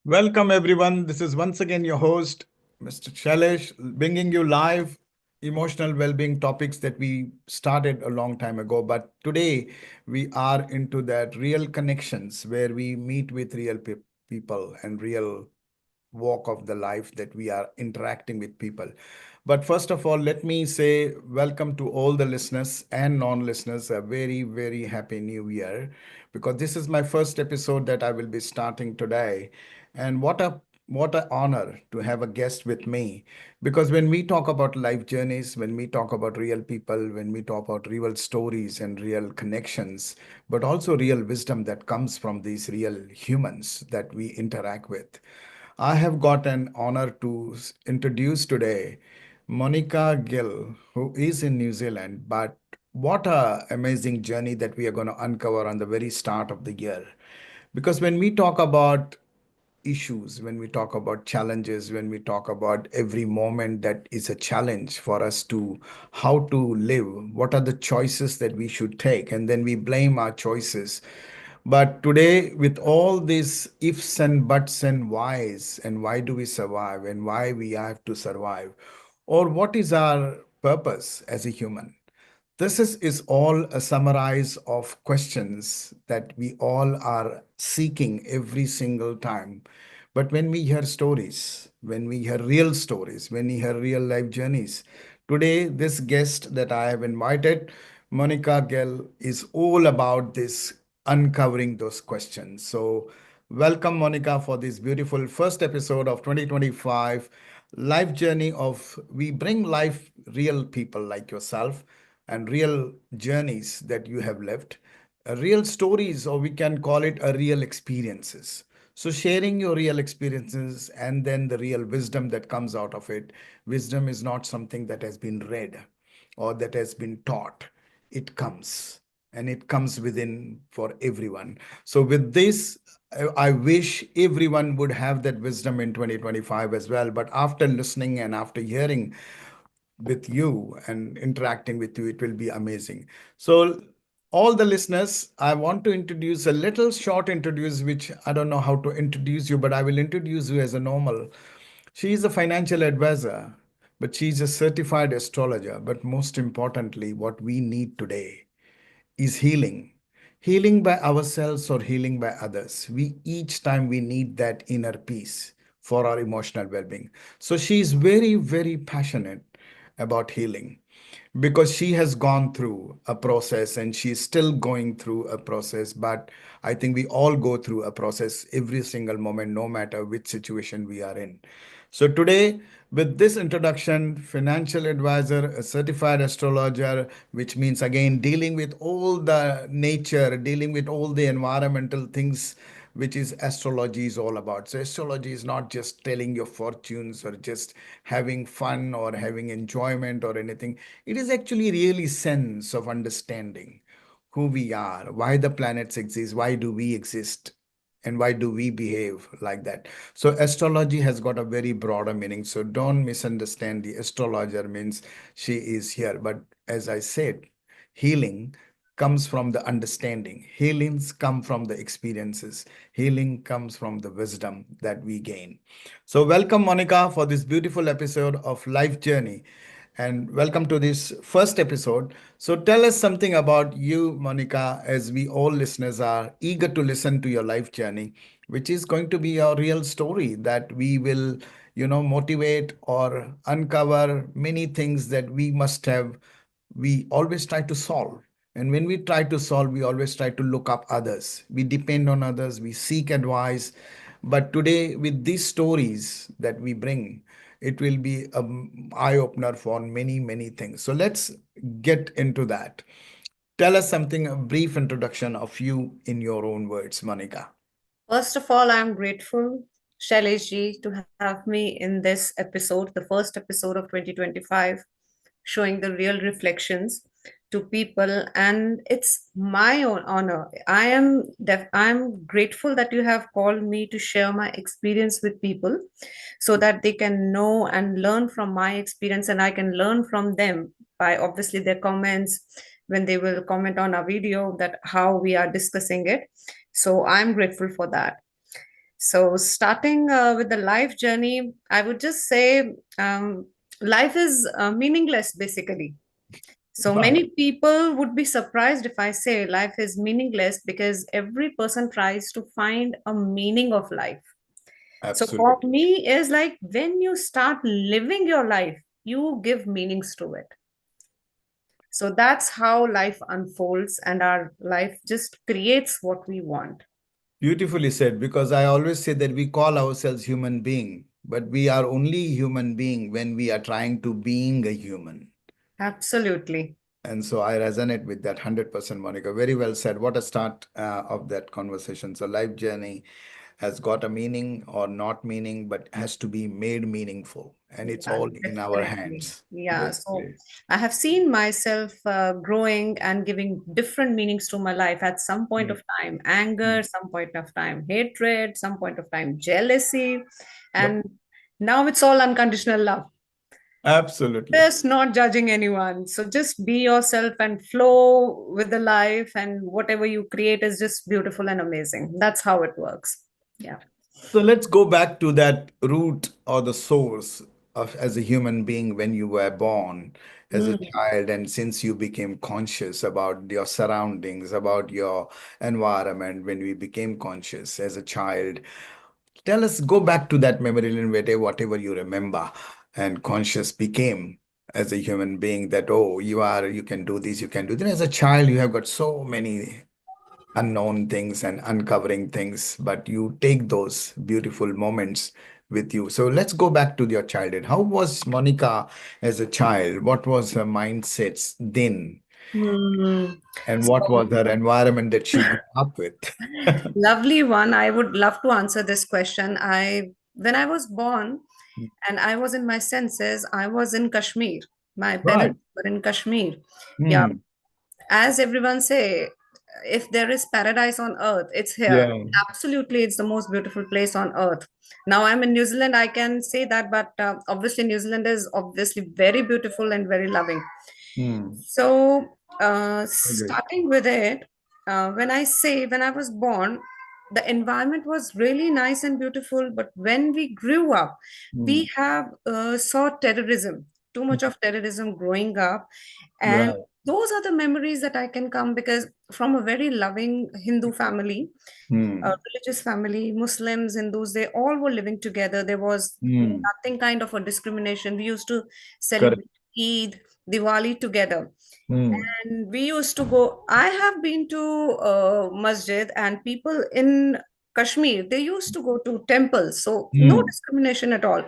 Welcome, everyone. This is once again your host, Mr. Shailesh, bringing you live emotional well being topics that we started a long time ago. But today we are into that real connections where we meet with real people and real walk of the life that we are interacting with people. But first of all, let me say welcome to all the listeners and non listeners. A very, very happy new year because this is my first episode that I will be starting today. And what a honor to have a guest with me because when we talk about life journeys, when we talk about real people, when we talk about real stories and real connections, but also real wisdom that comes from these real humans that we interact with, I have got an honor to introduce today Monica Gill, who is in New Zealand. But what a amazing journey that we are going to uncover on the very start of the year. Because when we talk about issues, when we talk about challenges, when we talk about every moment that is a challenge for us to how to live, what are the choices that we should take, and then we blame our choices. But today, with all these ifs and buts and whys, and why do we survive, and why we have to survive, or what is our purpose as a human? This is all a summarize of questions that we all are seeking every single time. But when we hear stories, when we hear real stories, when we hear real life journeys, today this guest that I have invited, Monica Gell, is all about this uncovering those questions. So welcome, Monica, for this beautiful first episode of 2025 life journey of we bring life real people like yourself and real journeys that you have lived, real stories, or we can call it a real experiences. So, sharing your real experiences and then the real wisdom that comes out of it. Wisdom is not something that has been read or that has been taught, it comes and it comes within for everyone. So, with this, I wish everyone would have that wisdom in 2025 as well. But after listening and after hearing with you and interacting with you, it will be amazing. So, all the listeners, I want to introduce a little short introduce, which I don't know how to introduce you, but I will introduce you as a normal. She is a financial advisor, but she's a certified astrologer. But most importantly, what we need today is healing. Healing by ourselves or healing by others. We each time we need that inner peace for our emotional well-being. So she is very, very passionate about healing because she has gone through a process and she's still going through a process. But I think we all go through a process every single moment, no matter which situation we are in. So today, with this introduction, financial advisor, a certified astrologer, which means again dealing with all the nature, dealing with all the environmental things, which is astrology is all about. So astrology is not just telling your fortunes or just having fun or having enjoyment or anything. It is actually really sense of understanding who we are, why the planets exist, why do we exist, and why do we behave like that. So astrology has got a very broader meaning. So don't misunderstand the astrologer means she is here. But as I said, healing comes from the understanding. Healings come from the experiences. Healing comes from the wisdom that we gain. So welcome, Monica, for this beautiful episode of Life Journey. And welcome to this first episode. So tell us something about you, Monica, as we all listeners are eager to listen to your life journey, which is going to be a real story that we will, motivate or uncover many things that we must have. We always try to solve. And when we try to solve, we always try to look up others. We depend on others, we seek advice. But today, with these stories that we bring, it will be an eye opener for many, many things. So let's get into that. Tell us something, a brief introduction of you in your own words, Monica. First of all, I'm grateful, Shailesh ji, to have me in this episode, the first episode of 2025, showing the real reflections to people. And it's my own honor. I'm grateful that you have called me to share my experience with people so that they can know and learn from my experience, and I can learn from them by obviously their comments when they will comment on our video that how we are discussing it. So I'm grateful for that. So, starting with the life journey, I would just say life is meaningless basically. So, Wow. many people would be surprised if I say life is meaningless because every person tries to find a meaning of life. So, for Absolutely. me, is like when you start living your life, you give meanings to it. So, that's how life unfolds, and our life just creates what we want. Beautifully said, because I always say that we call ourselves human being, but we are only human being when we are trying to being a human. Absolutely. And so I resonate with that 100%, Monica. Very well said. What a start of that conversation. So life journey has got a meaning or not meaning, but has to be made meaningful. And it's Yeah, all in our definitely. hands, Yeah. So basically. I have seen myself growing and giving different meanings to my life at some point Mm, of time mm. anger, some point of time hatred, some point of time jealousy. Yep. And now it's all unconditional love. Absolutely. Just not judging anyone. So just be yourself and flow with the life, and whatever you create is just beautiful and amazing. That's how it works. Yeah. So let's go back to that root or the source of as a human being when you were born as a Mm. child, and since you became conscious about your surroundings, about your environment, when we became conscious as a child, tell us, go back to that memory lane, whatever you remember, and conscious became as a human being that, oh, you can do this, you can do that. As a child, you have got so many unknown things and uncovering things, but you take those beautiful moments with you. So let's go back to your childhood. How was Monica as a child? What was her mindsets then? Hmm. And what So was her environment that she grew up with? lovely one. I would love to answer this question. When I was born and I was in my senses, I was in Kashmir. My Right. parents were in Kashmir. Yeah, Hmm. as everyone say, if there is paradise on earth, it's here. Yeah. Absolutely, it's the most beautiful place on earth. Now I'm in New Zealand. I can say that, but obviously New Zealand is obviously very beautiful and very loving. Hmm. So, Agree. starting with it, when I was born, the environment was really nice and beautiful. But when we grew up, Hmm. we have saw terrorism, too much of terrorism growing up, and Right. those are the memories that I can come because from a very loving Hindu family, a Hmm. religious family, Muslims, Hindus, they all were living together. There was Hmm. nothing kind of a discrimination. We used to Correct. celebrate Eid, Diwali together. Hmm. And we used to go. I have been to masjid, and people in Kashmir, they used to go to temples. So no Hmm. discrimination at all.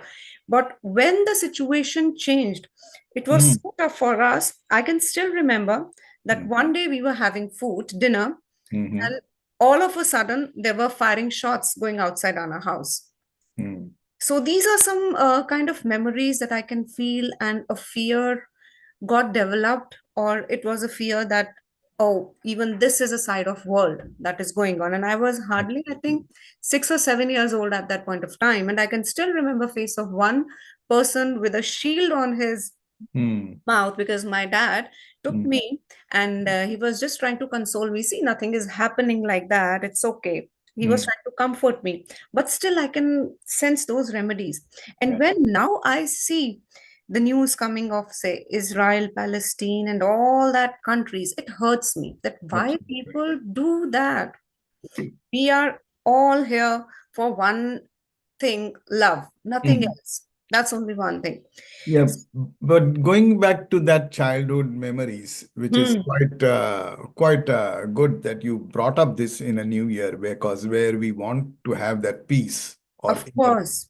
But when the situation changed, it was Hmm. so tough for us. I can still remember that Hmm. one day we were having food, dinner, Hmm. and all of a sudden there were firing shots going outside on our house. Hmm. So these are some kind of memories that I can feel, and a fear got developed, or it was a fear that, oh, even this is a side of world that is going on. And I was hardly, I think, 6 or 7 years old at that point of time, and I can still remember face of one person with a shield on his Hmm. mouth because my dad took Hmm. me, and he was just trying to console me. See, nothing is happening like that. It's okay. He was Hmm. trying to comfort me, but still, I can sense those remedies. And Yeah. when now I see the news coming of, say, Israel, Palestine, and all that countries, it hurts me that why Absolutely. people do that. We are all here for one thing, love, nothing Hmm. else. That's only one thing. Yeah, but going back to that childhood memories, which is Hmm. quite good that you brought up this in a new year, because where we want to have that peace or Of inner, course.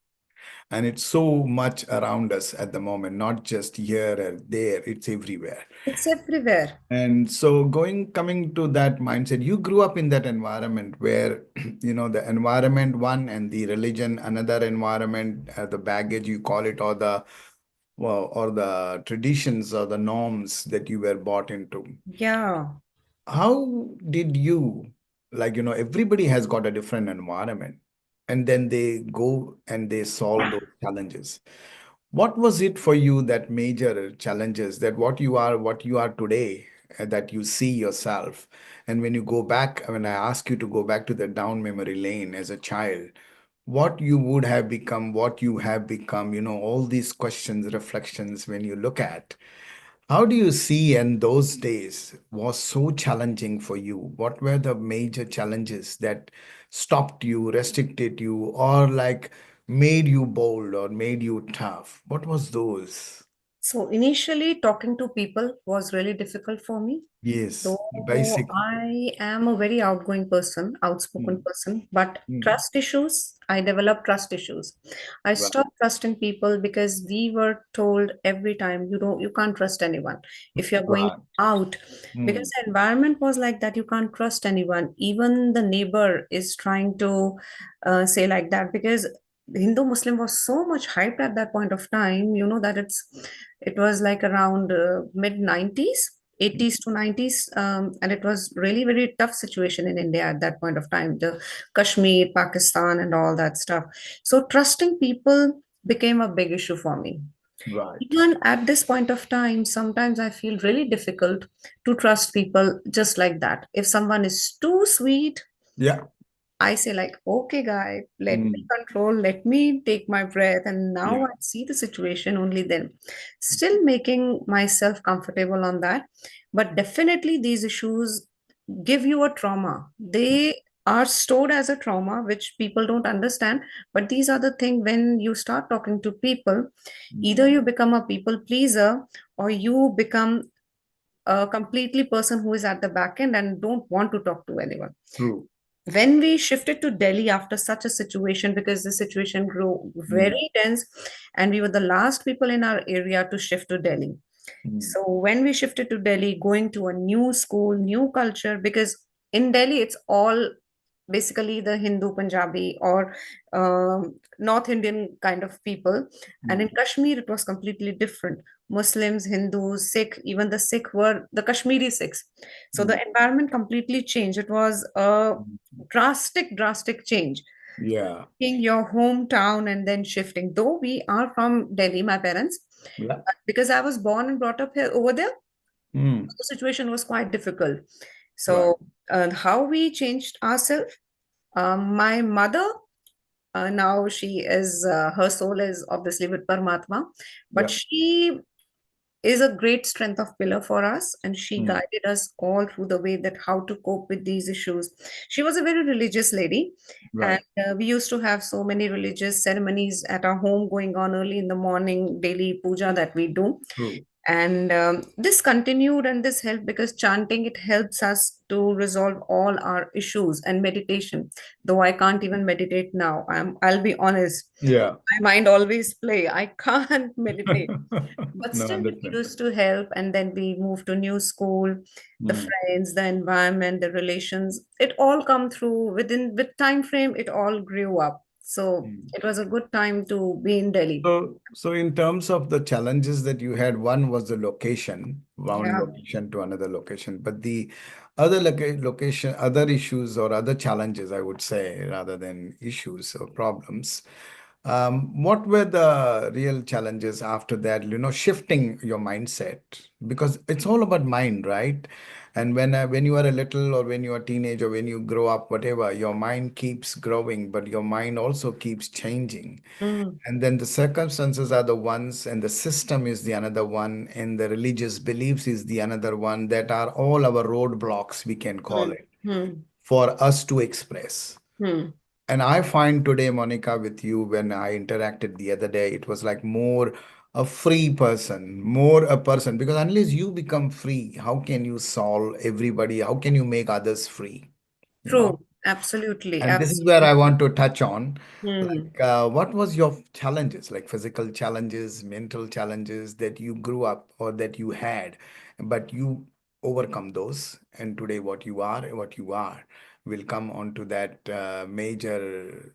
and it's so much around us at the moment, not just here or there, it's everywhere. It's everywhere. And so coming to that mindset, you grew up in that environment where, the environment one and the religion, another environment, the baggage you call it, or the well, or the traditions or the norms that you were bought into. Yeah. How did you, everybody has got a different environment, and then they go and they solve those challenges. What was it for you that major challenges that what you are today, that you see yourself? And when you go back, when I ask you to go back to the down memory lane as a child, what you would have become, what you have become, all these questions, reflections when you look at. How do you see in those days was so challenging for you? What were the major challenges that stopped you, restricted you, or like made you bold or made you tough? What was those? So initially, talking to people was really difficult for me. Yes, the Though basic. I am a very outgoing person, outspoken Mm, person, but mm, trust issues, I developed trust issues. I right, stopped trusting people because we were told every time you can't trust anyone. If you're going right. out, because Mm, the environment was like that, you can't trust anyone. Even the neighbor is trying to say like that because Hindu Muslim was so much hyped at that point of time. You know that it was like around mid 90s 80s to 90s, and it was really very tough situation in India at that point of time, the Kashmir, Pakistan, and all that stuff. So trusting people became a big issue for me. right. Even at this point of time, sometimes I feel really difficult to trust people just like that. If someone is too sweet, Yeah. I say like, okay, guy, let me Mm, control, let me take my breath, and now yeah. I see the situation only then. Still making myself comfortable on that, but definitely these issues give you a trauma. They are stored as a trauma, which people don't understand. But these are the thing when you start talking to people, Mm, either you become a people pleaser or you become a completely person who is at the back end and don't want to talk to anyone. true. When we shifted to Delhi after such a situation, because the situation grew Mm, very tense, and we were the last people in our area to shift to Delhi. mm, So when we shifted to Delhi, going to a new school, new culture, because in Delhi it's all basically the Hindu, Punjabi, or North Indian kind of people, and in mm, Kashmir it was completely different. Muslims, Hindus, Sikh, even the Sikh were the Kashmiri Sikhs. So the mm, environment completely changed. It was a mm. drastic change. Yeah. In your hometown and then shifting. Though we are from Delhi, my parents, Yeah. but because I was born and brought up here over there, Mm, the situation was quite difficult. right. So, how we changed ourselves? My mother, now she is, her soul is obviously with Paramatma, but Yeah. she is a great strength of pillar for us, and she Mm, guided us all through the way that how to cope with these issues. She was a very religious lady, and right. we used to have so many religious ceremonies at our home going on early in the morning, daily puja that we do. True. And this continued and this helped because chanting it helps us to resolve all our issues, and meditation, though I can't even meditate now, I'll be honest, Yeah. my mind always play, I can't meditate, but No, still it understand. used to help. And then we moved to new school, the Mm, friends, the environment, the relations, it all come through within with time frame, it all grew up. So mm. it was a good time to be in Delhi. So in terms of the challenges that you had, one was the location, one Yeah. location to another location, but the other location, other issues or other challenges, I would say, rather than issues or problems. What were the real challenges after that? Shifting your mindset because it's all about mind, right? And when you are a little or when you are a teenage or when you grow up, whatever, your mind keeps growing, but your mind also keeps changing. Mm, And then the circumstances are the ones, and the system is the another one, and the religious beliefs is the another one that are all our roadblocks, we can call mm, it, mm, for us to express. mm. And I find today, Monica, with you, when I interacted the other day, it was like more a free person, more a person, because unless you become free, how can you solve everybody? How can you make others free? You know? True. Absolutely. And this is where I Absolutely. want to touch on, Mm. like, what was your challenges, like physical challenges, mental challenges that you grew up or that you had, but you overcome those, and today what you are. We'll come on to that major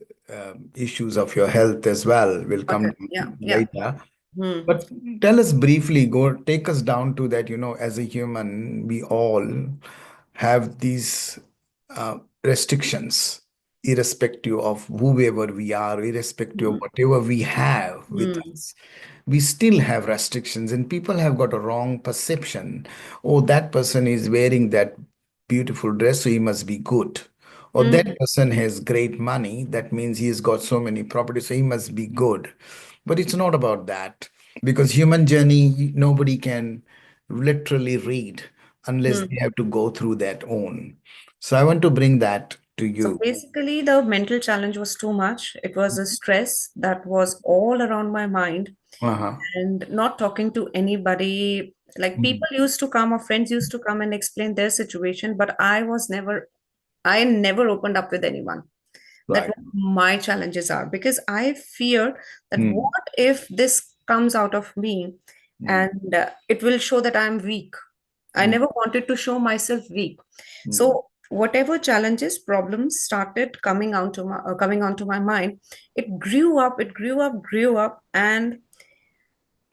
issues of your health as well. We'll Okay. come Yeah. Yeah. later. Mm. But tell us briefly, take us down to that, as a human, we all have these restrictions, irrespective of whoever we are, irrespective of Mm. whatever we have with Mm. us. We still have restrictions, and people have got a wrong perception. Oh, that person is wearing that beautiful dress, so he must be good. or that Hmm. person has great money, that means he's got so many properties, so he must be good. But it's not about that, because human journey, nobody can literally read unless they Hmm. have to go through that own. So I want to bring that to So you. basically, the mental challenge was too much. It was a stress that was all around my mind, Uh-huh. and not talking to anybody. Like people used to come or friends used to come and explain their situation, but I never opened up with anyone that Right. what my challenges are, because I fear that Mm, what if this comes out of me mm, and it will show that I'm weak. I mm, never wanted to show myself weak. mm, So whatever challenges, problems started coming onto my mind, it grew up, grew up, and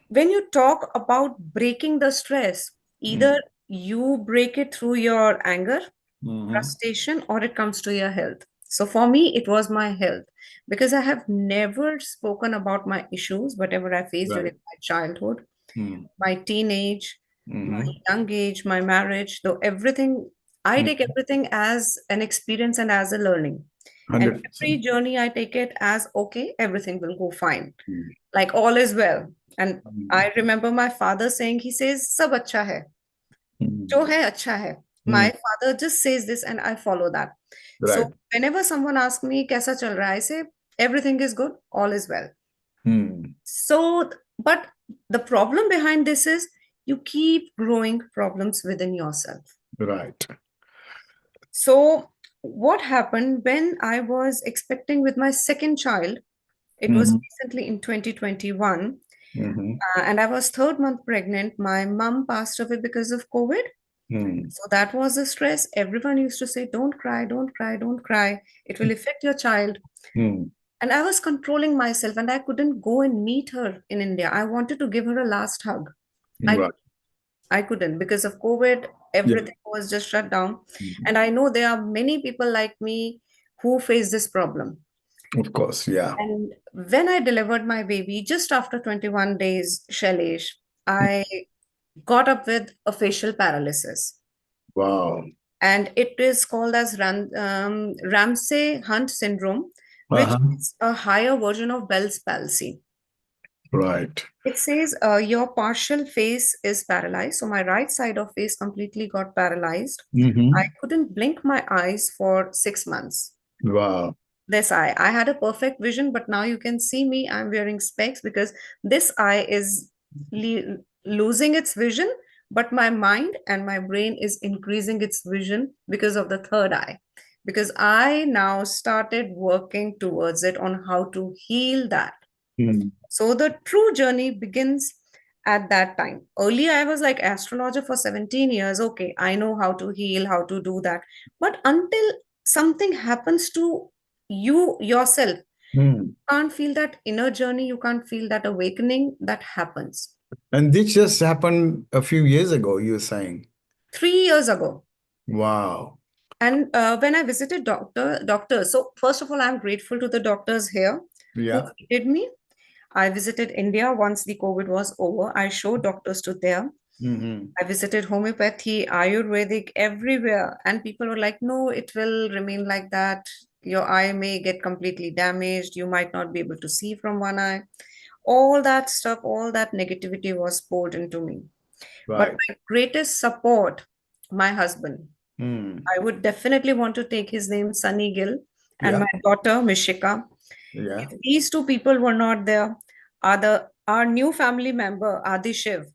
when you talk about breaking the stress, either mm, you break it through your anger, mhm. frustration, or it comes to your health. So for me, it was my health, because I have never spoken about my issues, whatever I faced during Right. my childhood, Mm, my teenage, my mhm. young age, my marriage, though everything, I take Mm. everything as an experience and as a learning. And every 100%. journey I take it as okay, everything will go fine. Mm, Like all is well. And mm, I remember my father saying, he says, Sab acha hai. mm, जो है अच्छा है. My mm. father just says this and I follow that. So Right. whenever someone asks me कैसा चल रहा है, I say everything is good, all is well. Mm, So, but the problem behind this is you keep growing problems within yourself. right. So what happened when I was expecting with my second child? It was Mhm, recently in 2021, mhm, and I was third month pregnant. My mom passed away because of COVID. mm, So that was the stress. Everyone used to say, don't cry, don't cry, don't cry. It will affect your child. mm. And I was controlling myself and I couldn't go and meet her in India. I wanted to give her a last hug. I, Right. I couldn't because of COVID. Yeah. Everything was just shut down. Mhm. And I know there are many people like me who face this problem. Of course. Yeah. And when I delivered my baby, just after 21 days, Shailesh, I got up with a facial paralysis. Wow. And it is called as Ramsay Hunt syndrome, which Uh-huh. is a higher version of Bell's palsy. Right. It says your partial face is paralyzed. So my right side of face completely got paralyzed. I Mm-hmm. couldn't blink my eyes for 6 months. Wow. This eye, I had a perfect vision, but now you can see me. I'm wearing specs because this eye is losing its vision, but my mind and my brain is increasing its vision because of the third eye. Because I now started working towards it on how to heal that. Mm. So the true journey begins at that time. Earlier, I was like astrologer for 17 years. Okay, I know how to heal, how to do that. But until something happens to you yourself, Mm. you can't feel that inner journey, you can't feel that awakening that happens. And this just happened a few years ago, you're saying. 3 years ago. Wow. And when I visited doctors, so first of all, I'm grateful to the doctors here who Yeah. treated me. I visited India once the COVID was over. I showed doctors to there. Mm-hmm. I visited homeopathy, Ayurvedic, everywhere. And people were like, no, it will remain like that. Your eye may get completely damaged. You might not be able to see from one eye. All that stuff, all that negativity was poured into me. But Right. my greatest support, my husband. Mm. I would definitely want to take his name, Sunny Gill, and Yeah. my daughter, Mishika. Yeah. If these two people were not there, our new family member, Adi Shiv,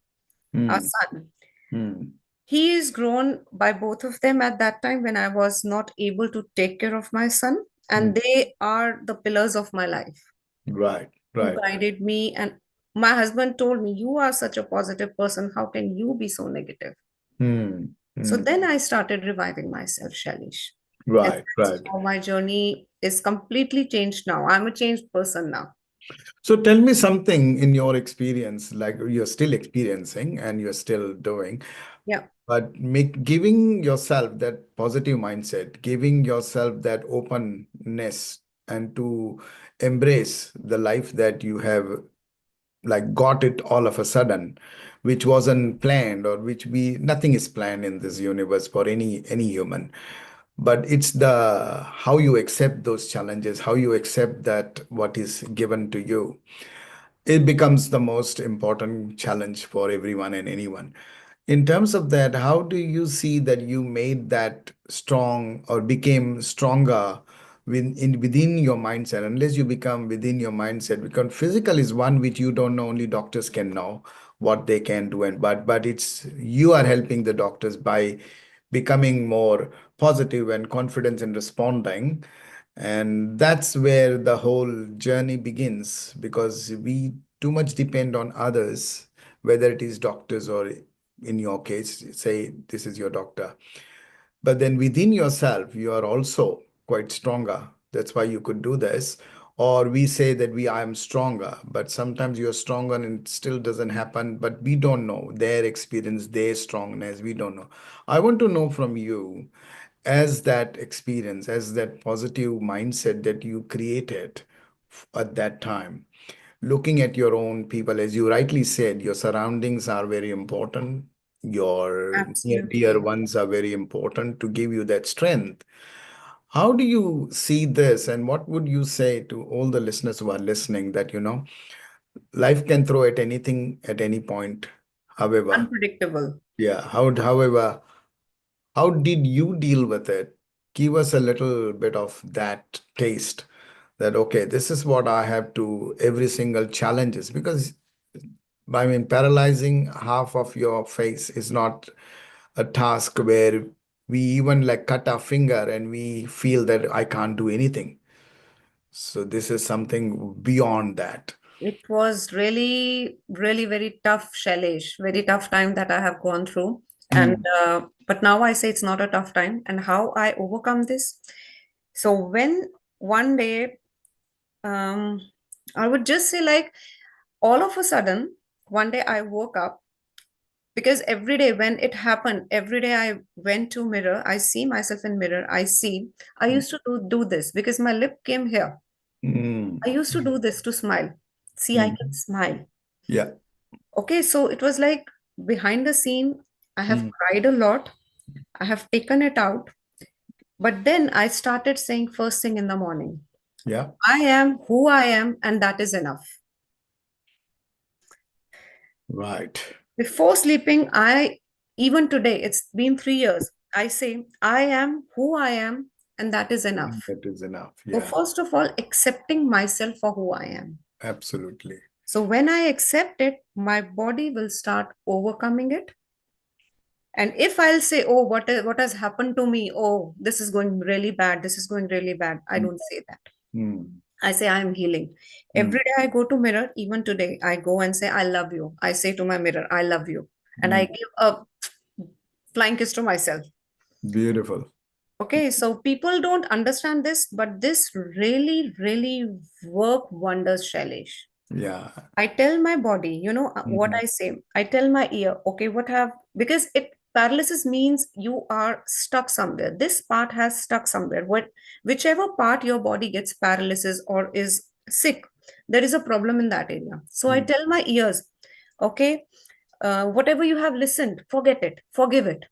our Mm. son, Mm. he is grown by both of them at that time when I was not able to take care of my son. And Mm. they are the pillars of my life Right. who Right. guided me. And my husband told me, you are such a positive person. How can you be so negative? Mm. So Mm. then I started reviving myself, Shailesh. And Right. that's Right. how my journey is completely changed now. I'm a changed person now. So tell me something in your experience, like you're still experiencing and you're still doing, Yeah. but giving yourself that positive mindset, giving yourself that openness and to embrace the life that you have like got it all of a sudden, which wasn't planned or which we nothing is planned in this universe for any human. but it's the how you accept those challenges, how you accept that what is given to you. It becomes the most important challenge for everyone and anyone. In terms of that, how do you see that you made that strong or became stronger within your mindset? Unless you become within your mindset, because physical is one which you don't know, only doctors can know what they can do, and but it's you are helping the doctors by becoming more positive and confident in responding. And that's where the whole journey begins, because we too much depend on others, whether it is doctors or, in your case, say this is your doctor. But then within yourself, you are also quite stronger. That's why you could do this. Or we say that I am stronger, but sometimes you're stronger and it still doesn't happen. But we don't know their experience, their strongness. We don't know. I want to know from you, as that experience, as that positive mindset that you created at that time, looking at your own people, as you rightly said, your surroundings are very important. Your near dear Absolutely. ones are very important to give you that strength. How do you see this, and what would you say to all the listeners who are listening that, life can throw at anything at any point? However, Unpredictable. yeah, how did you deal with it? Give us a little bit of that taste, that, okay, this is what I have to every single challenges, because I mean, paralyzing half of your face is not a task where we even like cut our finger and we feel that I can't do anything. So this is something beyond that. It was really, really very tough, Shailesh, very tough time that I have gone through. And Mm, but now I say it's not a tough time. And how I overcome this? So when one day, um, I would just say like all of a sudden, one day I woke up because every day when it happened, every day I went to mirror, I see myself in mirror, I see. I mm, used to do this because my lip came here. mm, I used to do this to smile. See, I can mm. smile. Yeah. Okay, so it was like behind the scene, I have Mm, cried a lot. I have taken it out. But then I started saying first thing in the morning, yeah. I am who I am, and that is enough. Right. Before sleeping, even today, it's been 3 years, I say, I am who I am, and that is enough. That is enough. So, Yeah. first of all, accepting myself for who I am. Absolutely. So, when I accept it, my body will start overcoming it. And if I'll say, oh, what has happened to me? Oh, this is going really bad. This is going really bad. I Mm, don't say that. mm, I say I am healing. mm, Every day I go to mirror, even today, I go and say, I love you. I say to my mirror, I love you. And I mm. give a flying kiss to myself. Beautiful. Okay, so people don't understand this, but this really, really work wonders, Shailesh. Yeah. I tell my body, what Mhm, I say. I tell my ear, okay, because it paralysis means you are stuck somewhere. This part has stuck somewhere. Whichever part your body gets paralysis or is sick, there is a problem in that area. So I mm, tell my ears, okay, whatever you have listened, forget it, forgive it.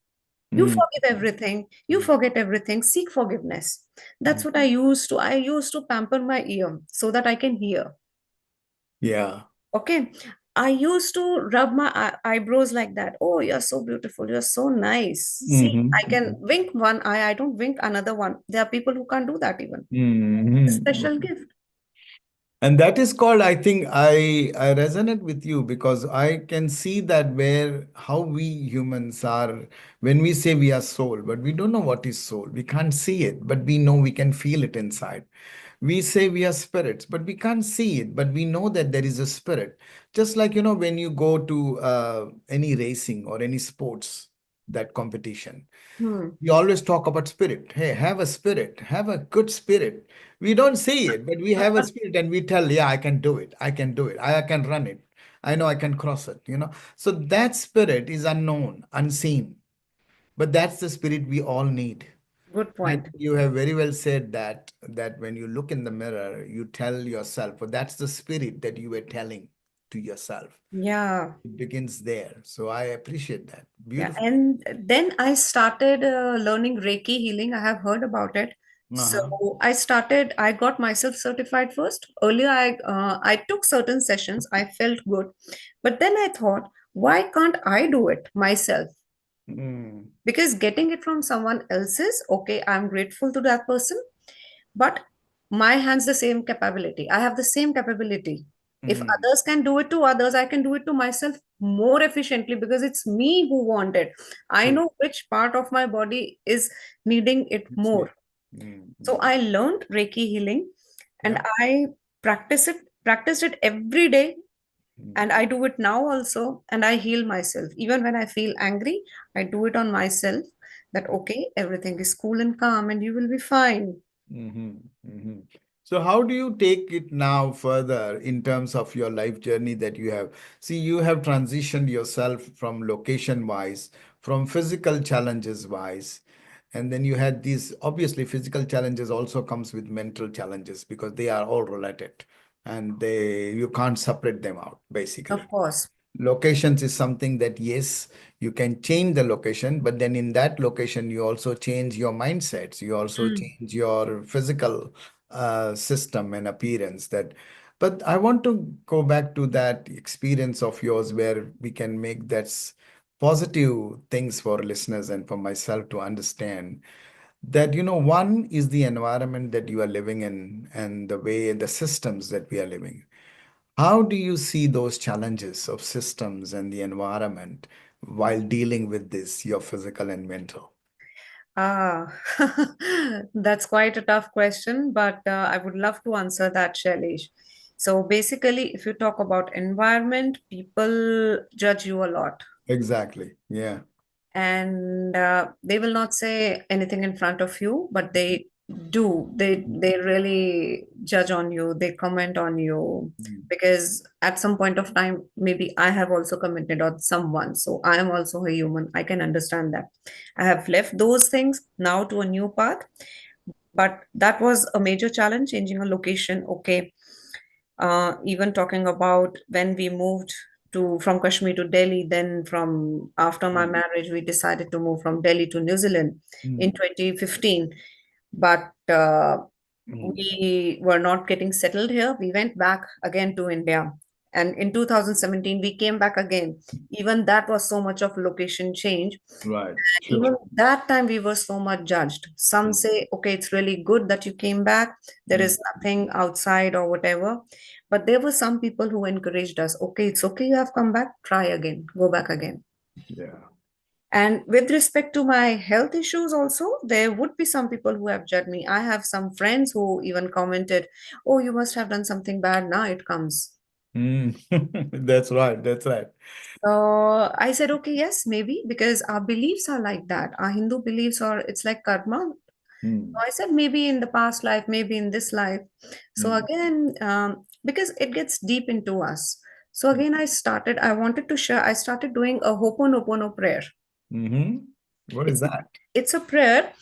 You mm, forgive everything. You forget everything. Seek forgiveness. That's mm. what I used to. I used to pamper my ear so that I can hear. Yeah. Okay. I used to rub my eyebrows like that. Oh, you're so beautiful. You're so nice. See, Mhm, I can wink one eye. I don't wink another one. There are people who can't do that even. A mhm, special mhm. gift. And that is called, I think I resonate with you, because I can see that where how we humans are, when we say we are soul, but we don't know what is soul. We can't see it, but we know we can feel it inside. We say we are spirits, but we can't see it, but we know that there is a spirit. Just like, when you go to any racing or any sports, that competition. Hmm. We always talk about spirit. Hey, have a spirit, have a good spirit. We don't see it, but we have a spirit and we tell, yeah, I can do it. I can do it. I can run it. I know I can cross it. So that spirit is unknown, unseen, but that's the spirit we all need. Good And point. you have very well said that when you look in the mirror, you tell yourself, well, that's the spirit that you were telling to to yourself. Yeah. It begins there. So I appreciate that. Yeah, Beautiful. and then I started learning Reiki healing. I have heard about it. So Uh-huh. I got myself certified first. Earlier, I took certain sessions. I felt good, but then I thought, why can't I do it myself? Mm, Because getting it from someone else's, okay, I'm grateful to that person, but my hands the same capability. I have the same capability. If mm, others can do it to others, I can do it to myself more efficiently because it's me who want it. I true. know which part of my body is needing it It's more. me. Mm, So mm. I learned Reiki healing and Yep. I practiced it every day, Mm. and I do it now also, and I heal myself. Even when I feel angry, I do it on myself that okay, everything is cool and calm and you will be fine. Mm-hmm. Mm-hmm. So how do you take it now further in terms of your life journey that you have? See, you have transitioned yourself from location wise, from physical challenges wise, and then you had these obviously physical challenges also comes with mental challenges because they are all related and they you can't separate them out Of basically. course. Locations is something that yes, you can change the location, but then in that location you also change your mindsets, you also Mm. change your physical system and appearance. That but I want to go back to that experience of yours where we can make positive things for listeners and for myself to understand that one is the environment that you are living in and the way the systems that we are living. How do you see those challenges of systems and the environment while dealing with this, your physical and mental? Ah, that's quite a tough question, but I would love to answer that, Shailesh. So basically, if you talk about environment, people judge you a lot, Exactly. Yeah. and they will not say anything in front of you, but they do. They really judge on you. They comment on you Mm. because at some point of time, maybe I have also commented on someone. So I am also a human. I can understand that. I have left those things now to a new path, but that was a major challenge changing a location. Okay, even talking about when we moved to from Kashmir to Delhi, then from after my Mm. marriage we decided to move from Delhi to New Zealand in Mm. 2015, but Mm. we were not getting settled here. We went back again to India, and in 2017 we came back again. Even that was so much of location change. Right. Even Sure. that time we were so much judged. Some Mm. say, okay, it's really good that you came back, there Mm. is nothing outside or whatever, but there were some people who encouraged us, okay, it's okay, you have come back, try again, go back again. Yeah. And with respect to my health issues also, there would be some people who have judged me. I have some friends who even commented, oh, you must have done something bad, now it comes. Mm. That's right. That's right. So I said, okay, yes, maybe because our beliefs are like that. Our Hindu beliefs are, it's like karma. Mm. I said maybe in the past life, maybe in this life. So Mm. again, because it gets deep into us. So again, I wanted to share, I started doing a Ho'oponopono prayer. Mm-hmm. What is It's that? it's a prayer.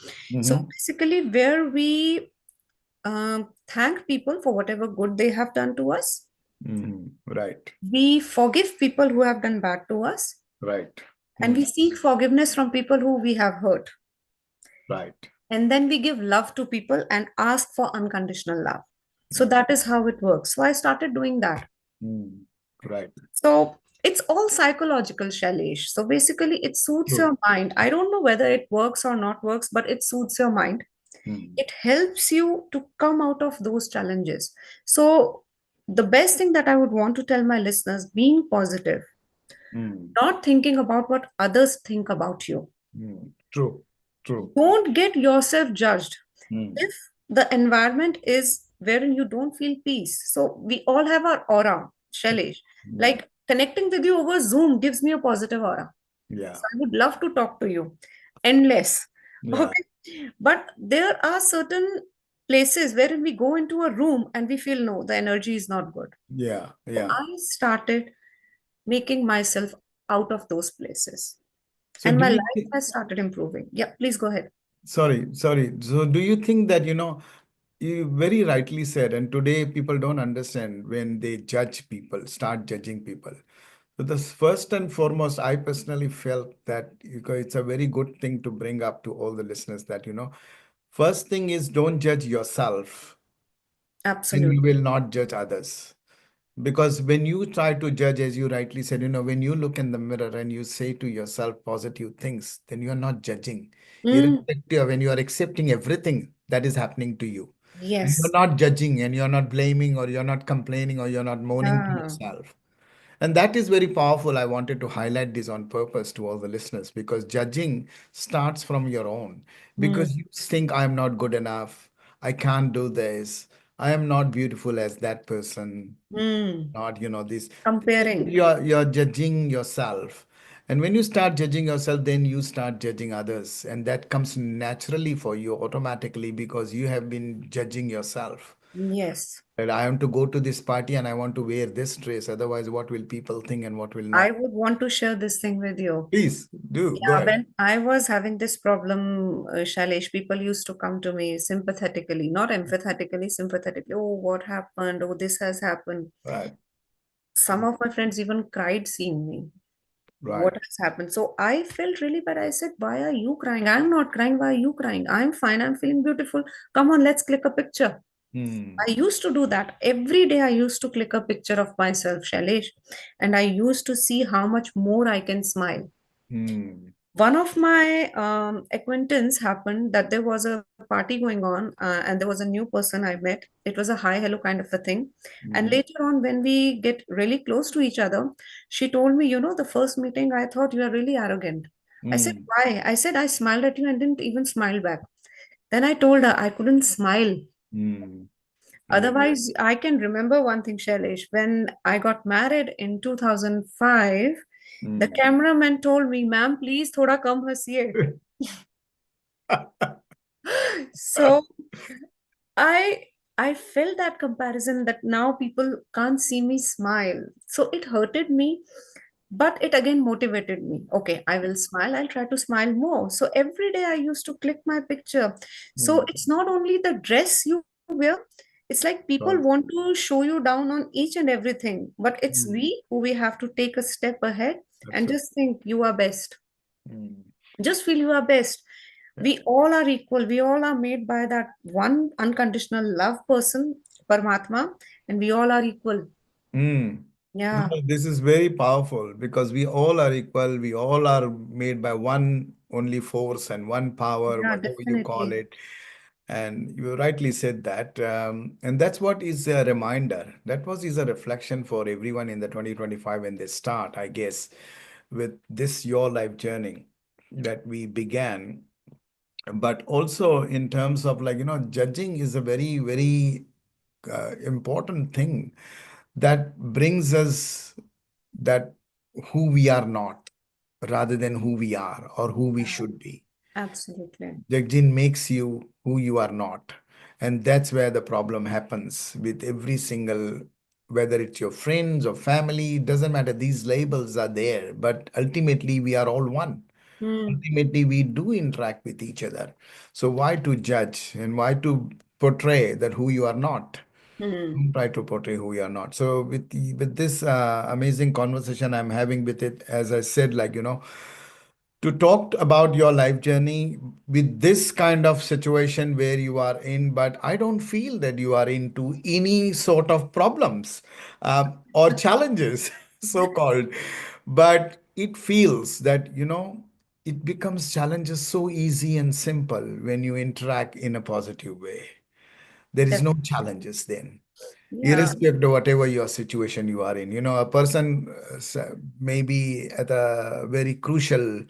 So Mm-hmm. basically, where we thank people for whatever good they have done to us. Mm-hmm. Right. We forgive people who have done bad to us, Right. and we Mm. seek forgiveness from people who we have hurt. Right. And then we give love to people and ask for unconditional love. So Mm. that is how it works. So I started doing that. Mm. Right. So it's all psychological, Shailesh. So basically, it suits True. your mind. I don't know whether it works or not works, but it suits your mind. Mm. It helps you to come out of those challenges. So the best thing that I would want to tell my listeners, being positive, Mm. not thinking about what others think about you. Mm. True. True. Don't get yourself judged. Mm. If the environment is wherein you don't feel peace, so we all have our aura, Shailesh. Mm. Like connecting with you over Zoom gives me a positive aura. Yeah. So I would love to talk to you endless. Yeah. Okay. But there are certain places wherein we go into a room and we feel no, the energy is not good. Yeah. So Yeah. I started making myself out of those places. So And do my you life has started improving. Yeah, please go ahead. sorry, sorry. So do you think that, You very rightly said, and today people don't understand when they judge people, start judging people. So the first and foremost, I personally felt that because it's a very good thing to bring up to all the listeners that, first thing is don't judge yourself and you Absolutely. will not judge others. Because when you try to judge, as you rightly said, when you look in the mirror and you say to yourself positive things, then you are not judging. Mm, Irrespective, when you are accepting everything that is happening to you, and you're yes. not judging and you're not blaming or you're not complaining or you're not moaning to Yeah. yourself. And that is very powerful. I wanted to highlight this on purpose to all the listeners because judging starts from your own. Mm, Because you think I'm not good enough, I can't do this, I am not beautiful as that person, mm. not this. Comparing. You're judging yourself, and when you start judging yourself, then you start judging others, and that comes naturally for you automatically because you have been judging yourself. Yes. That I want to go to this party and I want to wear this dress, otherwise what will people think and what will I not. would want to share this thing with you. Please do go Yeah, ahead. when I was having this problem, Shailesh, people used to come to me sympathetically, not empathetically, sympathetically. Oh, what happened? Oh, this has happened. Right, Some of my friends even cried seeing me. What right. has happened? So I felt really bad. I said, why are you crying? I'm not crying. Why are you crying? I'm fine. I'm feeling beautiful. Come on, let's click a picture. Hmm. I used to do that. Every day I used to click a picture of myself, Shailesh, and I used to see how much more I can smile. Hmm. One of my acquaintance happened that there was a party going on, and there was a new person I met. It was a hi hello kind of a thing. And Hmm. later on, when we get really close to each other, she told me, the first meeting I thought you are really arrogant. I said, Hmm. why? I said, I smiled at you and didn't even smile back. Then I told her I couldn't smile. Hmm. Right. Otherwise, I can remember one thing, Shailesh. When I got married in 2005, the Hmm. cameraman told me, ma'am, please thoda kam hasiye. So I I felt that comparison that now people can't see me smile. So it hurted me, but it again motivated me. Okay, I will smile. I'll try to smile more. So every day I used to click my picture. So Hmm. it's not only the dress you wear, it's like people want Right. to show you down on each and everything. But it's Hmm. we who we have to take a step ahead and Absolutely. just think you are best. Hmm. Just feel you are best. Yeah. We all are equal. We all are made by that one unconditional love person, Paramatma, and we all are equal. Hmm. No, Yeah, this is very powerful because we all are equal. We all are made by one only force and one power, yeah, whatever you call definitely. it. And you rightly said that. And that's what is a reminder. That was is a reflection for everyone in the 2025 when they start, I guess, with this your life journey that we began. But also in terms of like, judging is a very, very important thing that brings us that who we are not rather than who we are or who we Yeah, should be. absolutely. Judging makes you who you are not. And that's where the problem happens with every single, whether it's your friends or family, it doesn't matter. These labels are there, but ultimately we are all one. Hmm. Ultimately, we do interact with each other. So why to judge and why to portray that who you are not? Hmm. Don't try to portray who you are not. So with this amazing conversation I'm having with it, as I said, like to talk about your life journey with this kind of situation where you are in, but I don't feel that you are into any sort of problems or challenges, so called. But it feels that, it becomes challenges so easy and simple when you interact in a positive way. There is no Definitely. challenges then Yeah. irrespective of whatever your situation you are in. A person may be at a very crucial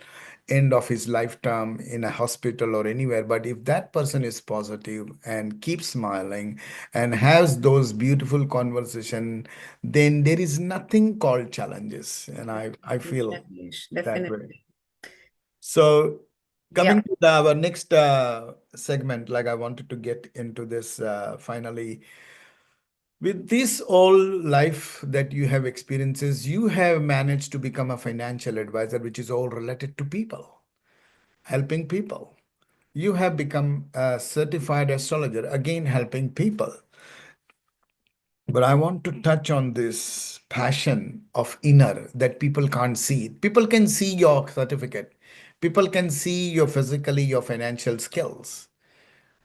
end of his lifetime in a hospital or anywhere, but if that person is positive and keeps smiling and has those beautiful conversation, then there is nothing called challenges, and I Definitely, feel Shailesh. that way. Definitely. So Yeah. coming to our next segment, like I wanted to get into this finally. With this all life that you have experiences, you have managed to become a financial advisor, which is all related to people, helping people. you have become a certified astrologer, again helping people. But I want to touch on this passion of inner that people can't see. People can see your certificate, people can see your physically, your financial skills.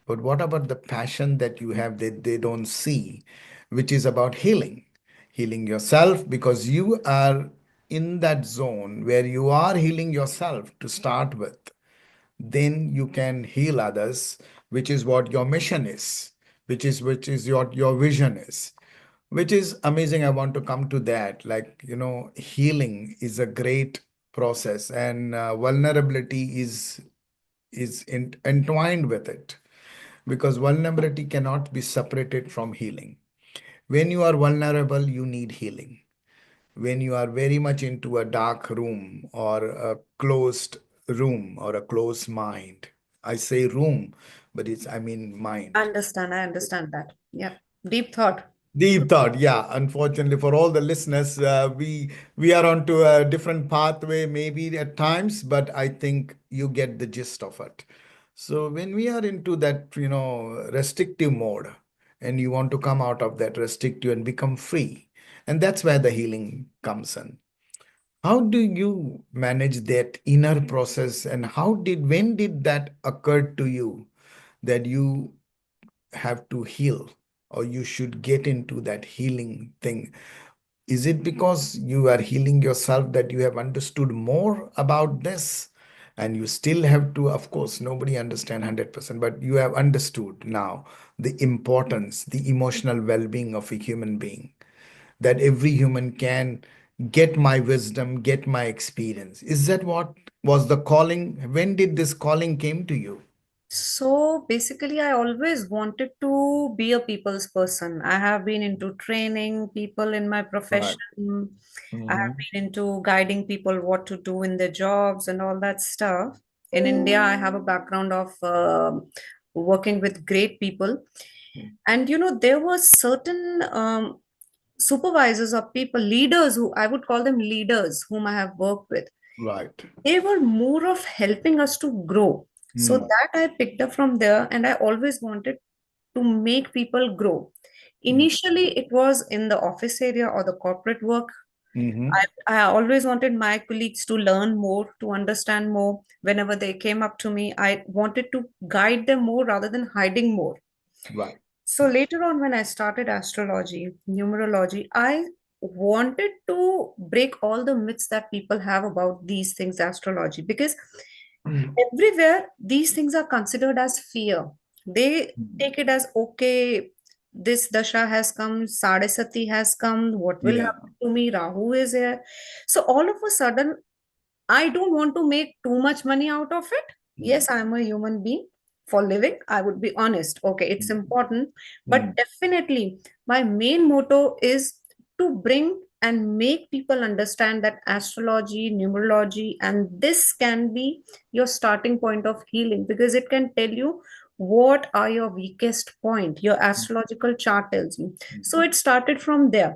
But what about the passion that you have that they don't see, which is about healing? Healing yourself because you are in that zone where you are healing yourself to start with. Then you can heal others, which is what your mission is, which is your vision is, which is amazing. I want to come to that. Like, healing is a great process, and vulnerability is entwined with it, because vulnerability cannot be separated from healing. When you are vulnerable, you need healing. When you are very much into a dark room or a closed room or a closed mind, I say room, but I mean mind. I understand that. Yeah. Deep thought. Deep thought, yeah. Unfortunately, for all the listeners, we are onto a different pathway, maybe at times, but I think you get the gist of it. So when we are into that, restrictive mode, and you want to come out of that restrictive and become free, and that's where the healing comes in. How do you manage that inner process, and when did that occur to you that you have to heal, or you should get into that healing thing? Is it because you are healing yourself that you have understood more about this? And you still have to, of course, nobody understand 100%, but you have understood now the importance, the emotional well-being of a human being, that every human can get my wisdom, get my experience. Is that what was the calling? When did this calling came to you? So basically, I always wanted to be a people's person. I have been into training people in my Right. profession. I have Hmm. been into guiding people what to do in their jobs and all that stuff. In India, I have a background of working with great people. And there were certain supervisors or people, leaders who I would call them leaders, whom I have worked with. Right. They were more of helping us to grow. So Mm. that I picked up from there, and I always wanted to make people grow. Mm. Initially, it was in the office area or the corporate work. Hmm. I always wanted my colleagues to learn more, to understand more. Whenever they came up to me, I wanted to guide them more rather than hiding more. Right. So later on, when I started astrology, numerology, I wanted to break all the myths that people have about these things, astrology, because everywhere these things are considered as fear. They Mm. take it as okay, this dasha has come, Sadesati has come, what will Yeah. happen to me? Rahu is here. So all of a sudden, I don't want to make too much money out of it. Mm. Yes, I'm a human being for living. I would be honest. Okay, it's Mm. important. But Mm. definitely, my main motto is to bring and make people understand that astrology, numerology, and this can be your starting point of healing, because it can tell you what are your weakest point. Your astrological chart tells you. So Mm. it started from there.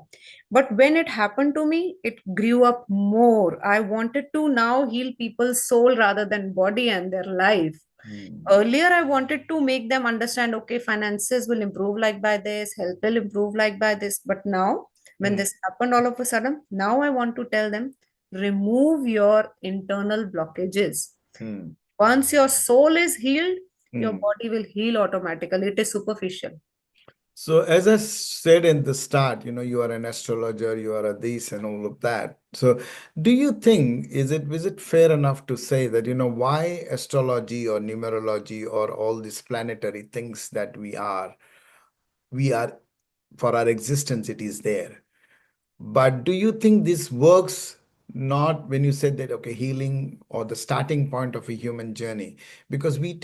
But when it happened to me, it grew up more. I wanted to now heal people's soul rather than body and their life. Mm. Earlier, I wanted to make them understand okay, finances will improve like by this, health will improve like by this. But now, when Mm. this happened all of a sudden, now I want to tell them remove your internal blockages. Mm. Once your soul is healed, your Mm. body will heal automatically. It is superficial. So, as I said in the start, you are an astrologer, you are a this and all of that. So, do you think, is it fair enough to say that, why astrology or numerology or all these planetary things that we are for our existence, it is there? But do you think this works, not when you said that, okay, healing or the starting point of a human journey? Because we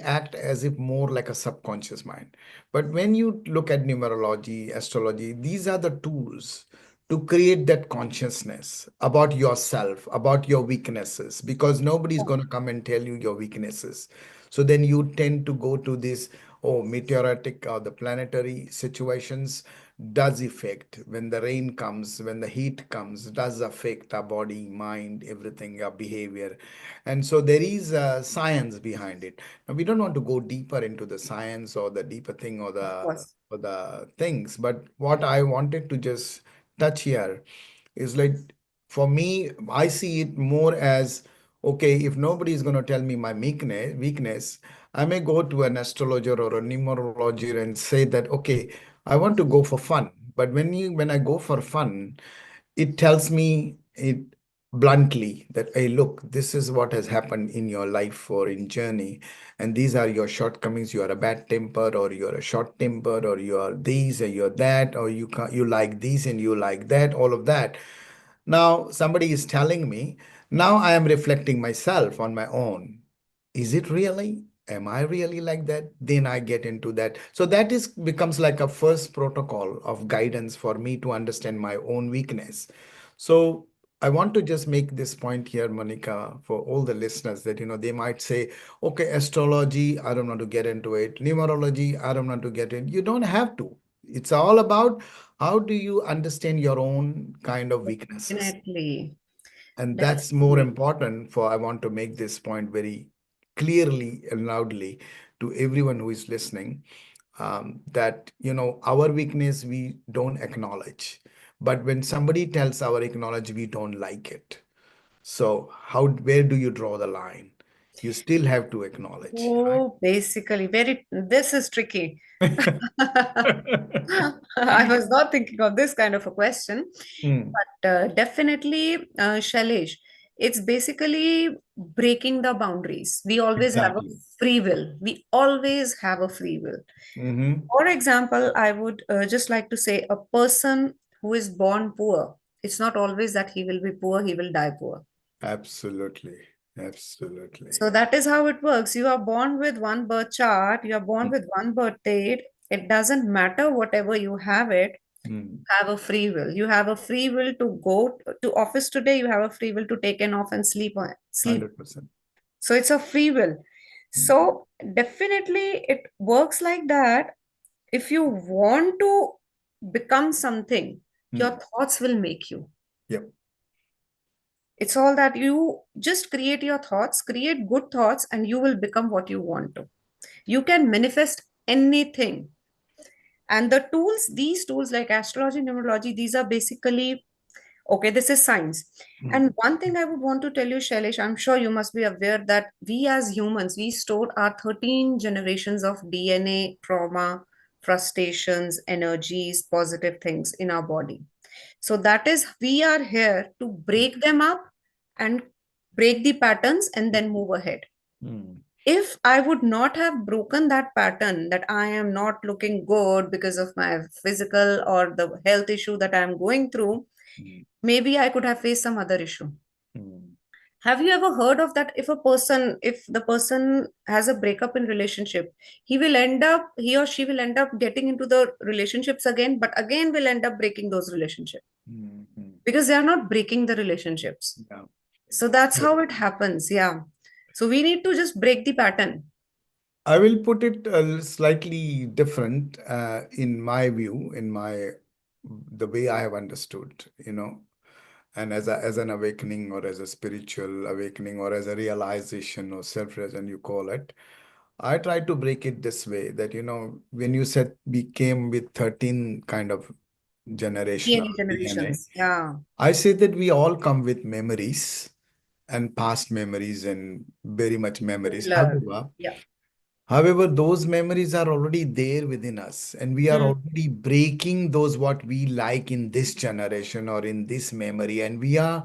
act as if more like a subconscious mind. But when you look at numerology, astrology, these are the tools to create that consciousness about yourself, about your weaknesses, because nobody's going to come and tell you your weaknesses. So then you tend to go to this, oh, meteoritic or the planetary situations does affect when the rain comes, when the heat comes, does affect our body, mind, everything, our behavior. And so there is science behind it. Now, we don't want to go deeper into the science or the deeper thing Of course. or the things, but what I wanted to just touch here is like, for me, I see it more as, okay, if nobody is going to tell me my weakness, I may go to an astrologer or a numerologist and say that, okay, I want to go for fun. But when I go for fun, it tells me it bluntly that, hey, look, this is what has happened in your life or in journey, and these are your shortcomings. You are a bad temper, or you're a short temper, or you are this, or you're that, or you like this and you like that, all of that. Now somebody is telling me, now I am reflecting myself on my own. Is it really? Am I really like that? Then I get into that. So that is becomes like a first protocol of guidance for me to understand my own weakness. So I want to just make this point here, Monica, for all the listeners that, they might say, okay, astrology, I don't want to get into it. Numerology, I don't want to get in. You don't have to. It's all about how do you understand your own kind of weaknesses. Definitely. And that's more Definitely. important for, I want to make this point very clearly and loudly to everyone who is listening, that, our weakness we don't acknowledge. But when somebody tells our acknowledge, we don't like it. So where do you draw the line? You still have to acknowledge, Oh, basically, this is tricky. right? I was not thinking of this kind of a question, Hmm, but definitely, Shailesh, it's basically breaking the boundaries. We always have a exactly. free will. We always have a free will. Hmm. For example, I would just like to say a person who is born poor, it's not always that he will be poor, he will die poor. Absolutely. Absolutely. So that is how it works. You are born with one birth chart, you are born with one birth date. It doesn't matter whatever you have it, Mm, have a free will. You have a free will to go to office today, you have a free will to take an off and sleep. 100%. So it's a free will. Mm, So definitely it works like that. If you want to become something, mm. your thoughts will make you. Yep. It's all that you just create your thoughts, create good thoughts, and you will become what you want to. You can manifest anything. And the tools, these tools like astrology, numerology, these are basically okay, this is science. Mm, And one thing I would want to tell you, Shailesh, I'm sure you must be aware that we as humans, we stored our 13 generations of DNA, trauma, frustrations, energies, positive things in our body. So that is, we are here to break them up and break the patterns and then move ahead. mm, If I would not have broken that pattern, that I am not looking good because of my physical or the health issue that I'm going through, mm, maybe I could have faced some other issue. mm, Have you ever heard of that? If the person has a breakup in relationship, he or she will end up getting into the relationships again, but again will end up breaking those relationships mm, mm. because they are not breaking the relationships. Yeah. So that's Correct. how it happens. Yeah. So we need to just break the pattern. I will put it slightly different in my view, in my the way I have understood, and as an awakening or as a spiritual awakening or as a realization or self-realization you call it. I try to break it this way that, when you said we came with 13 kind of generational DNA DNA, generations. Yeah. I say that we all come with memories and past memories and very much memories. Similar. Yeah. However, those memories are already there within us, and we are Hmm. already breaking those what we like in this generation or in this memory, and we are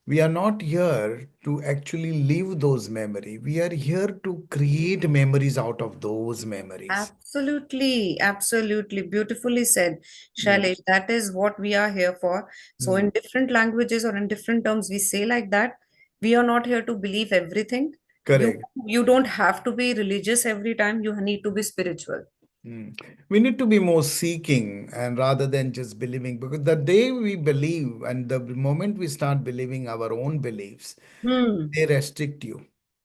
not here to actually live those memory. We are here to create memories out of those memories. Absolutely, absolutely. Beautifully said, Mm, Shailesh. That is what we are here for. So, mm, in different languages or in different terms, we say like that. We are not here to believe everything. You correct. you don't have to be religious every time. You need to be spiritual. Mm. We need to be more seeking and rather than just believing, because the day we believe and the moment we start believing our own beliefs, Hmm. they restrict you.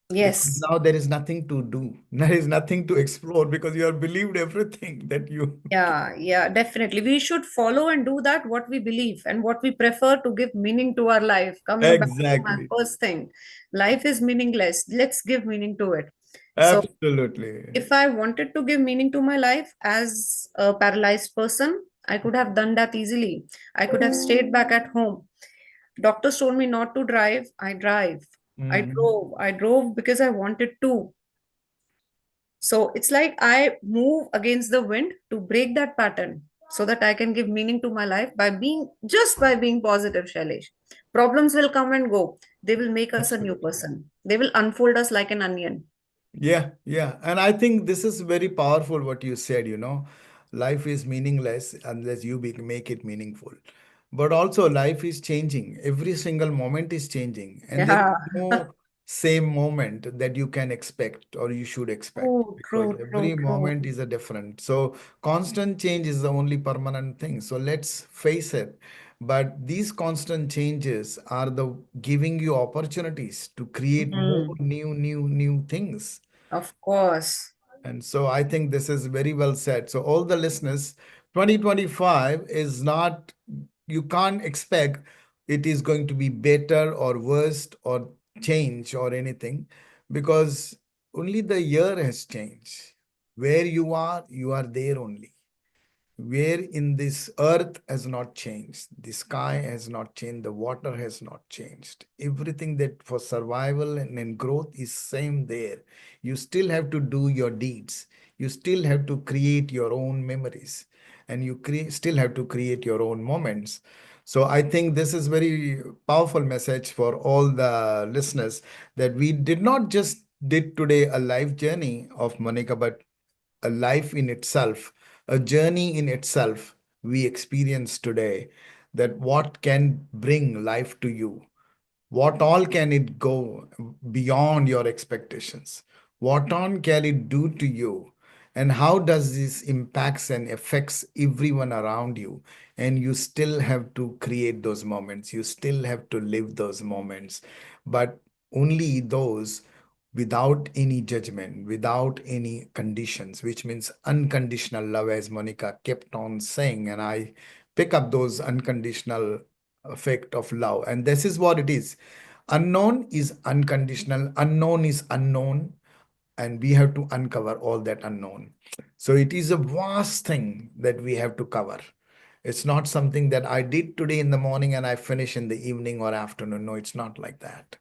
because Yes. now there is nothing to do. There is nothing to explore because you have believed everything that you. Yeah, yeah, definitely. We should follow and do that what we believe and what we prefer to give meaning to our life. Coming back to my Exactly. first thing, life is meaningless. Let's give meaning to it. So, Absolutely. if I wanted to give meaning to my life as a paralyzed person, I could have done that easily. I could have stayed back at home. Doctors told me not to drive. I drive. I Mhm. drove. I drove because I wanted to. So it's like I move against the wind to break that pattern so that I can give meaning to my life by being just by being positive, Shailesh. Problems will come and go. They will make us a new Absolutely. person. They will unfold us like an onion. Yeah, yeah. And I think this is very powerful what you said, Life is meaningless unless you make it meaningful. But also life is changing. Every single moment is changing. And there Yeah. is no same moment that you can expect or you should expect Oh, because true, true, every true. moment is a different. So constant change is the only permanent thing. So let's face it. But these constant changes are the giving you opportunities to create more Mhm. new things. Of course. And so I think this is very well said. So all the listeners, 2025 is not, you can't expect it is going to be better or worse or change or anything because only the year has changed. Where you are there only. Where in this earth has not changed, the sky has not changed, the water has not changed. Everything that for survival and in growth is same there. You still have to do your deeds. You still have to create your own memories, and you still have to create your own moments. So I think this is very powerful message for all the listeners that we did not just did today a life journey of Monica, but a life in itself, a journey in itself we experience today, that what can bring life to you, what all can it go beyond your expectations, what all can it do to you, and how does this impacts and affects everyone around you. And you still have to create those moments, you still have to live those moments, but only those without any judgment, without any conditions, which means unconditional love, as Monica kept on saying. And I pick up those unconditional effect of love. And this is what it is. Unknown is unconditional, unknown is unknown, and we have to uncover all that unknown. So it is a vast thing that we have to cover. It's not something that I did today in the morning and I finish in the evening or afternoon. No, it's not like that.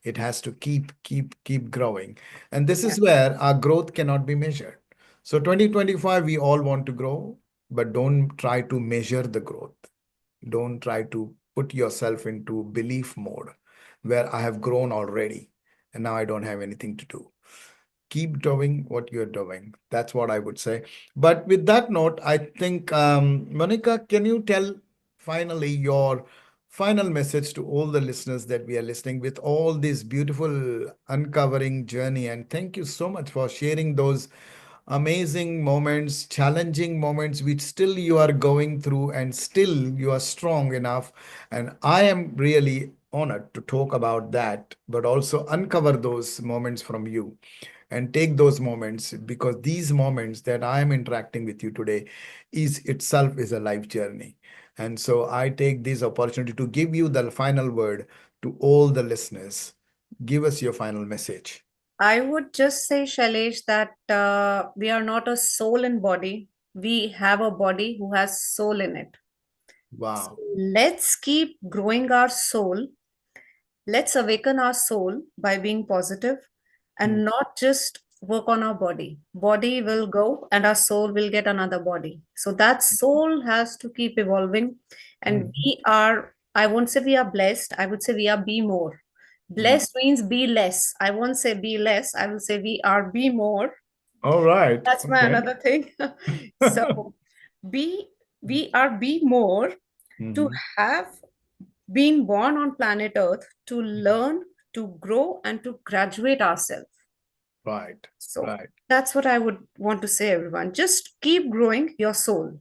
It has to keep growing. And this Yeah. is where our growth cannot be measured. So 2025, we all want to grow, but don't try to measure the growth. Don't try to put yourself into belief mode where I have grown already and now I don't have anything to do. Keep doing what you're doing. That's what I would say. But with that note, I think, Monica, can you tell finally your final message to all the listeners that we are listening with all this beautiful uncovering journey? And thank you so much for sharing those amazing moments, challenging moments, which still you are going through and still you are strong enough. And I am really honored to talk about that, but also uncover those moments from you and take those moments, because these moments that I am interacting with you today is itself is a life journey. And so I take this opportunity to give you the final word to all the listeners. Give us your final message. I would just say, Shailesh, that we are not a soul and body. We have a body who has soul in it. So Wow. let's keep growing our soul. Let's awaken our soul by being positive Hmm. and not just work on our body. Body will go and our soul will get another body. So that soul has to keep evolving. And Mhm. we are, I won't say we are blessed, I would say we are be more. Mm. Blessed means be less. I won't say be less, I will say we are be more. All right. That's my Okay. another thing. So be we are be more to Mhm. have been born on planet Earth to learn, to grow, and to graduate ourselves. Right. So Right. that's what I would want to say, everyone. Just keep growing your soul.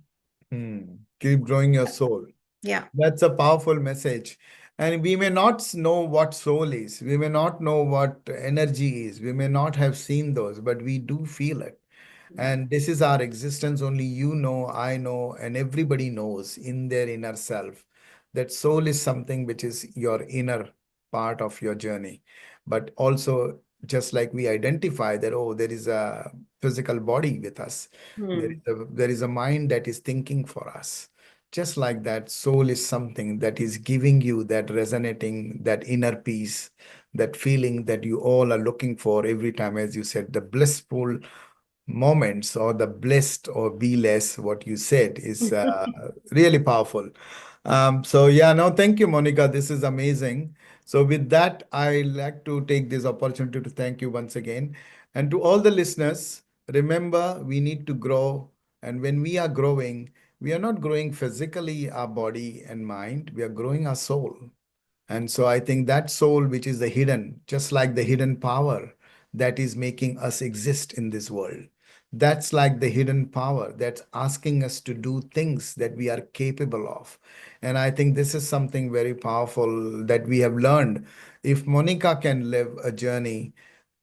Hmm. Keep growing your soul. Yeah. That's a powerful message. And we may not know what soul is, we may not know what energy is, we may not have seen those, but we do feel it. Yeah. And this is our existence. Only you know, I know, and everybody knows in their inner self that soul is something which is your inner part of your journey. But also, just like we identify that, oh, there is a physical body with us, Hmm. there is a mind that is thinking for us. Just like that, soul is something that is giving you that resonating, that inner peace, that feeling that you all are looking for every time, as you said, the blissful moments or the blessed or be less, what you said is really powerful. So yeah, no, thank you, Monica. This is amazing. So with that, I like to take this opportunity to thank you once again. And to all the listeners, remember we need to grow. And when we are growing, we are not growing physically our body and mind, we are growing our soul. And so I think that soul, which is the hidden, just like the hidden power that is making us exist in this world, that's like the hidden power that's asking us to do things that we are capable of. And I think this is something very powerful that we have learned. If Monica can live a journey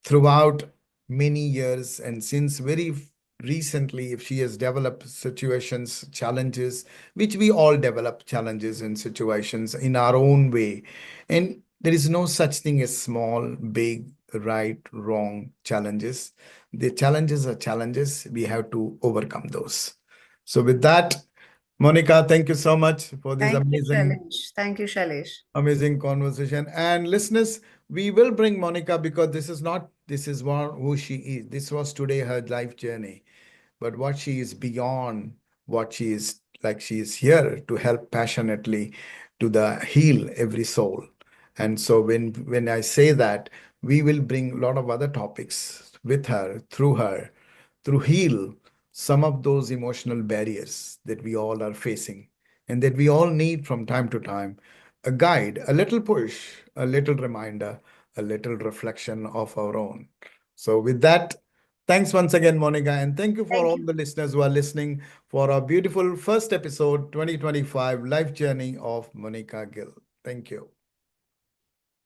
throughout many years, and since very recently, if she has developed situations, challenges, which we all develop challenges and situations in our own way, and there is no such thing as small, big, right, wrong challenges. The challenges are challenges, we have to overcome those. So with that, Monica, thank you so much for this Thank you, amazing Shailesh. Thank you, Shailesh. amazing conversation. And listeners, we will bring Monica because this is not, this is what, who she is. This was today her life journey. But what she is beyond what she is, like she is here to help passionately to the heal every soul. And so when I say that, we will bring a lot of other topics with her, through heal some of those emotional barriers that we all are facing and that we all need from time to time, a guide, a little push, a little reminder, a little reflection of our own. So, with that, thanks once again, Monica, and thank you for Thank all you. the listeners who are listening for our beautiful first episode 2025 life journey of Monica Gill. Thank you.